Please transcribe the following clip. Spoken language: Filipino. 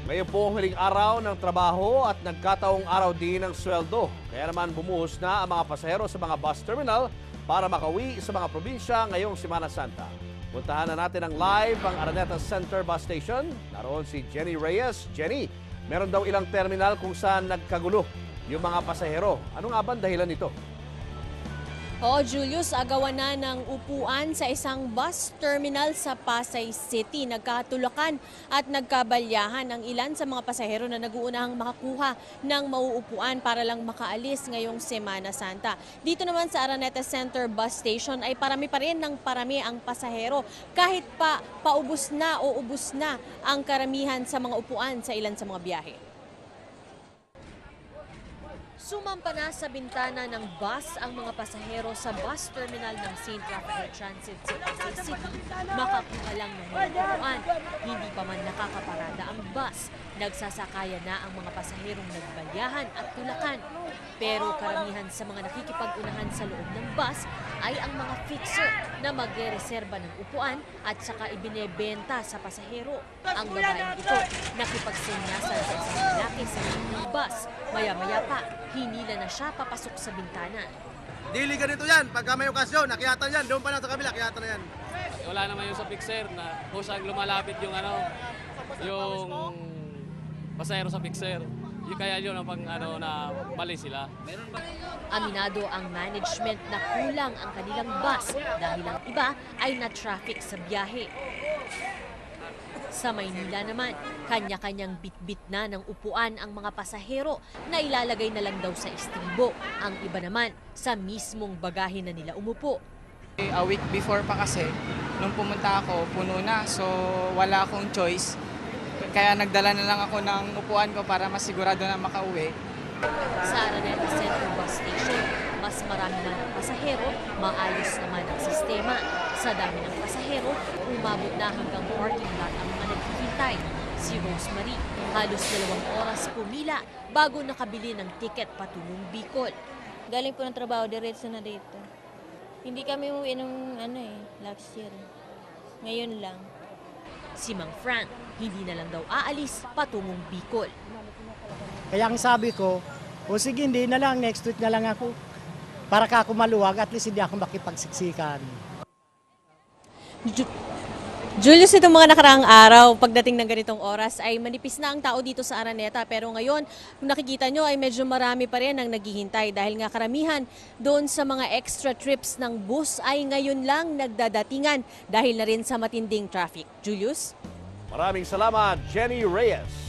Ngayon po ang huling araw ng trabaho at nagkataong araw din ng sweldo. Kaya naman bumuhos na ang mga pasahero sa mga bus terminal para makauwi sa mga probinsya ngayong Semana Santa. Puntahan na natin ang live ang Araneta Center Bus Station. Naroon si Jenny Reyes. Jenny, meron daw ilang terminal kung saan nagkagulo yung mga pasahero. Ano nga ba ang dahilan nito? Oo, Julius, agawan na ng upuan sa isang bus terminal sa Pasay City. Nagkatulakan at nagkabalyahan ang ilan sa mga pasahero na naguunahang makakuha ng mauupuan para lang makaalis ngayong Semana Santa. Dito naman sa Araneta Center Bus Station ay parami pa rin ng parami ang pasahero. Kahit pa paubos na o ubos na ang karamihan sa mga upuan sa ilan sa mga biyahe. Sumampa na sa bintana ng bus ang mga pasahero sa bus terminal ng St. Raphael Transit sa Pasay City. Makakuha lang ng mga upuan. Hindi pa man nakakaparada ang bus. Nagsasakaya na ang mga pasaherong nagbalyahan at tulakan. Pero karamihan sa mga nakikipag-unahan sa loob ng bus ay ang mga fixer na magre-reserba ng upuan at saka ibinebenta sa pasahero. Ang babaeng ito nakipagsenyasan sa isang lalaki sa loob ng bus. Maya-maya pa, hinila na siya papasok sa bintana. Dili ganito yan. Pagka may okasyon, nakiyatan yan. Doon pa lang sa kabila, nakiyatan na yan. Wala naman yung sa fixer na kusang lumalapit yung yung pasahero sa fixer. Yung kaya yun ang na mali sila. Aminado ang management na kulang ang kanilang bus dahil ang iba ay na-traffic sa biyahe. Sa Maynila naman, kanya-kanyang bitbit na ng upuan ang mga pasahero na ilalagay na lang daw sa estribo. Ang iba naman, sa mismong bagahe na nila umupo. A week before pa kasi, nung pumunta ako, puno na. So wala akong choice. Kaya nagdala na lang ako ng upuan ko para masigurado na makauwi. Sa Araneta Center Bus Station, mas marami na ng pasahero, maayos naman ang sistema. Sa dami ng pasahero, umabot na hanggang parking lot ang mga naghihintay. Si Rosemary, halos 2 oras pumila bago nakabili ng tiket patungong Bicol. Galing po ng trabaho, diretso na dito. Hindi kami umuwi ng last year. Ngayon lang. Si Mang Frank, hindi na lang daw aalis patungong Bicol. Kaya ang sabi ko, o sige, hindi na lang, next week na lang ako. Para ka ako maluwag, at least hindi ako makipagsiksikan. Julius, itong mga nakaraang araw, pagdating ng ganitong oras, ay manipis na ang tao dito sa Araneta. Pero ngayon, kung nakikita nyo, ay medyo marami pa rin ang naghihintay. Dahil nga karamihan doon sa mga extra trips ng bus ay ngayon lang nagdadatingan dahil na rin sa matinding traffic. Julius? Maraming salamat, Jenny Reyes.